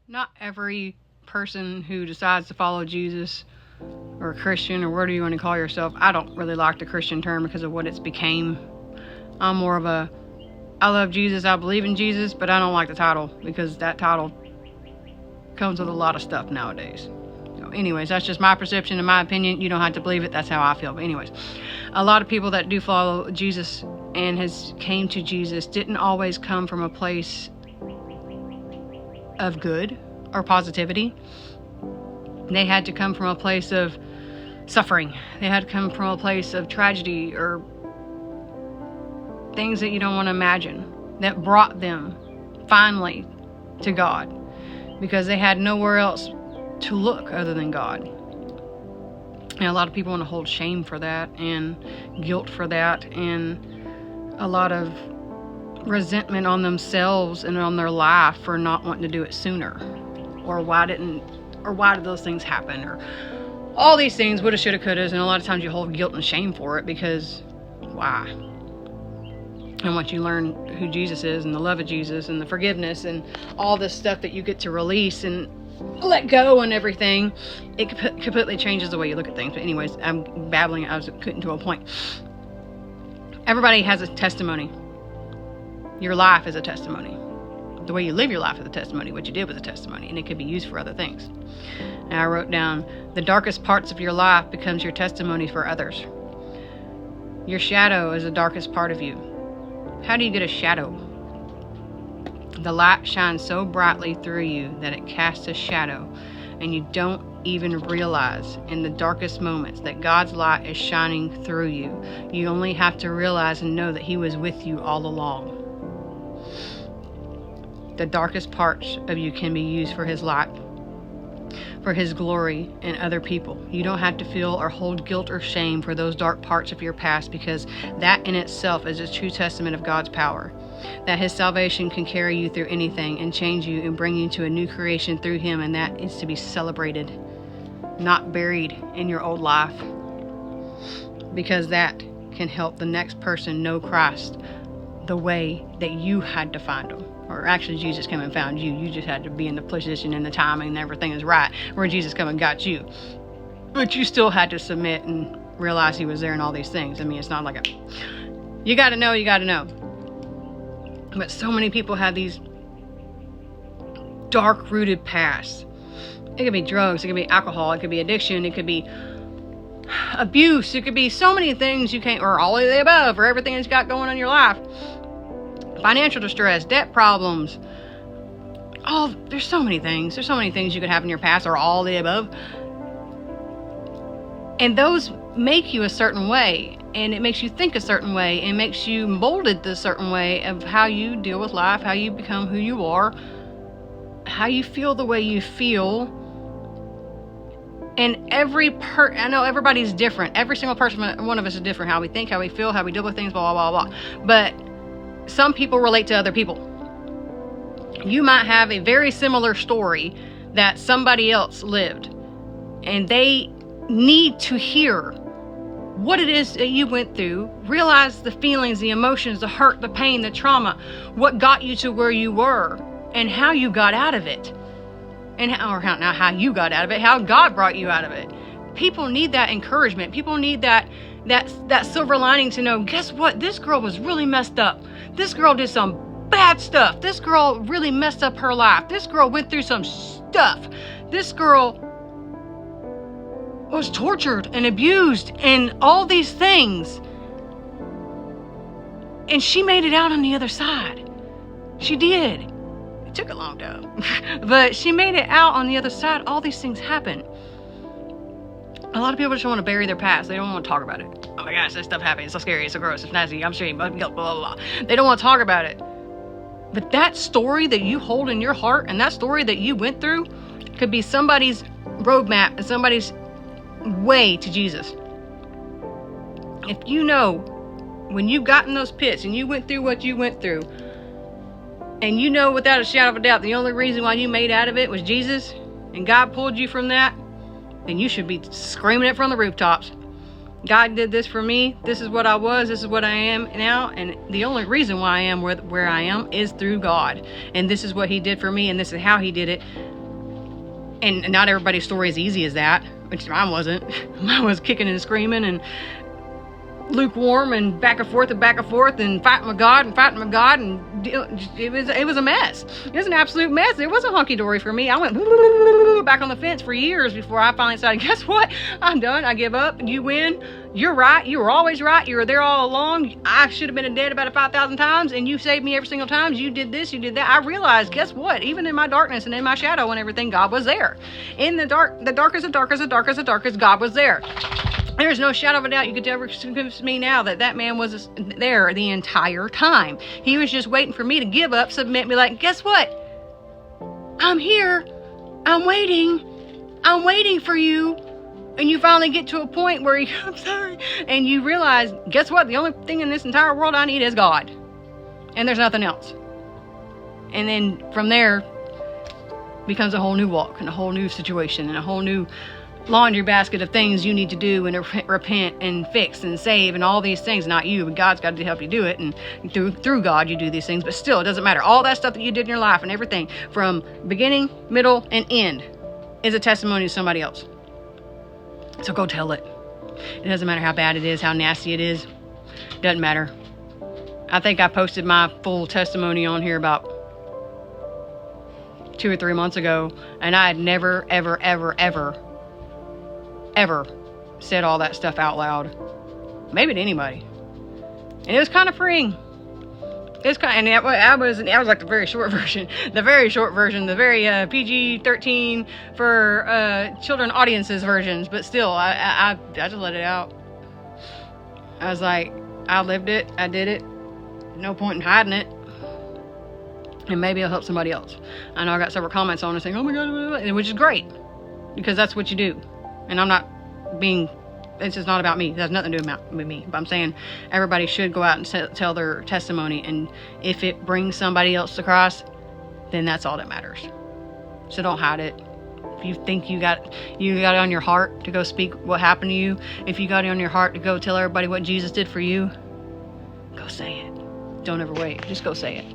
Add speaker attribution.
Speaker 1: Not every person who decides to follow Jesus or a Christian or whatever you want to call yourself, I don't really like the Christian term because of what it's became. I'm more of a, I love Jesus, I believe in Jesus, but I don't like the title because that title comes with a lot of stuff nowadays. So anyways, that's just my perception and my opinion. You don't have to believe it. That's how I feel. But anyways, a lot of people that do follow Jesus and came to Jesus didn't always come from a place of good or positivity. They had to come from a place of suffering. They had to come from a place of tragedy or things that you don't want to imagine that brought them finally to God because they had nowhere else to look other than God. And a lot of people want to hold shame for that and guilt for that and a lot of resentment on themselves and on their life for not wanting to do it sooner, or why did those things happen, or all these things, woulda, shoulda, couldas, and a lot of times you hold guilt and shame for it because why? And once you learn who Jesus is and the love of Jesus and the forgiveness and all this stuff that you get to release and let go and everything, it completely changes the way you look at things. But anyways, I'm babbling. I was getting to a point. Everybody has a testimony. Your life is a testimony. The way you live your life is a testimony. What you did was a testimony, and it could be used for other things. And I wrote down, the darkest parts of your life becomes your testimony for others. Your shadow is the darkest part of you. How do you get a shadow? The light shines so brightly through you that it casts a shadow, and you don't even realize in the darkest moments that God's light is shining through you. You only have to realize and know that He was with you all along. The darkest parts of you can be used for His light, for His glory and other people. You don't have to feel or hold guilt or shame for those dark parts of your past, because that in itself is a true testament of God's power. That His salvation can carry you through anything and change you and bring you to a new creation through Him, and that is to be celebrated, not buried in your old life, because that can help the next person know Christ the way that you had to find Him. Or actually, Jesus came and found you. You just had to be in the position and the timing and everything is right where Jesus come and got you. But you still had to submit and realize He was there and all these things. I mean, it's not like you got to know, you got to know. But so many people have these dark-rooted pasts. It could be drugs, it could be alcohol, it could be addiction, it could be abuse, it could be so many things you can't, or all of the above, or everything that you got going on in your life. Financial distress, debt problems. Oh, there's so many things. There's so many things you could have in your past, or all the above. And those make you a certain way, and it makes you think a certain way, and makes you molded a certain way of how you deal with life, how you become who you are, how you feel the way you feel. And I know everybody's different. Every single person, one of us is different. How we think, how we feel, how we deal with things, blah, blah, blah, blah. But some people relate to other people. You might have a very similar story that somebody else lived, and they need to hear what it is that you went through, realize the feelings, the emotions, the hurt, the pain, the trauma, what got you to where you were, and how you got out of it. And how you got out of it, how God brought you out of it. People need that encouragement. People need that silver lining to know, guess what? This girl was really messed up. This girl did some bad stuff. This girl really messed up her life. This girl went through some stuff. This girl was tortured and abused and all these things. And she made it out on the other side. She did. It took a long time. But she made it out on the other side. All these things happen. A lot of people just want to bury their past. They don't want to talk about it. Oh my gosh, that stuff happened. It's so scary. It's so gross. It's nasty. I'm sure you blah, blah, blah, blah. They don't want to talk about it. But that story that you hold in your heart and that story that you went through could be somebody's roadmap and somebody's way to Jesus. If you know when you got in those pits and you went through what you went through, and you know without a shadow of a doubt the only reason why you made out of it was Jesus, and God pulled you from that, then you should be screaming it from the rooftops. God did this for me. This is what I was. This is what I am now. And the only reason why I am where I am is through God. And this is what He did for me. And this is how He did it. And not everybody's story is easy as that, which mine wasn't. Mine was kicking and screaming and lukewarm and back and forth and fighting with God and it was a mess. It was an absolute mess. It wasn't hunky-dory for me. I went back on the fence for years before I finally decided, guess what? I'm done. I give up. You win. You're right. You were always right. You were there all along. I should have been dead about 5,000 times, and you saved me every single time. You did this, you did that. I realized, guess what? Even in my darkness and in my shadow and everything, God was there. In the darkest, God was there. There's no shadow of a doubt you could ever convince me now that man was there the entire time. He was just waiting for me to give up, submit, be like, guess what? I'm here. I'm waiting for you. And you finally get to a point where I'm sorry. And you realize, guess what? The only thing in this entire world I need is God. And there's nothing else. And then from there becomes a whole new walk and a whole new situation and a whole new laundry basket of things you need to do and repent and fix and save and all these things. Not you, but God's got to help you do it. And through God, you do these things. But still, it doesn't matter. All that stuff that you did in your life and everything from beginning, middle, and end is a testimony to somebody else. So go tell it. It doesn't matter how bad it is, how nasty it is. Doesn't matter. I think I posted my full testimony on here about 2 or 3 months ago, and I had never, ever said all that stuff out loud. Maybe to anybody. And it was kind of freeing. And I was like the very short version. The very PG-13 for children audiences versions. But still, I just let it out. I was like, I lived it. I did it. No point in hiding it. And maybe it'll help somebody else. I know I got several comments on it saying, oh my God, which is great. Because that's what you do. And I'm not being... It's just not about me. It has nothing to do with me. But I'm saying everybody should go out and tell their testimony. And if it brings somebody else across, then that's all that matters. So don't hide it. If you think you got it on your heart to go speak what happened to you, if you got it on your heart to go tell everybody what Jesus did for you, go say it. Don't ever wait. Just go say it.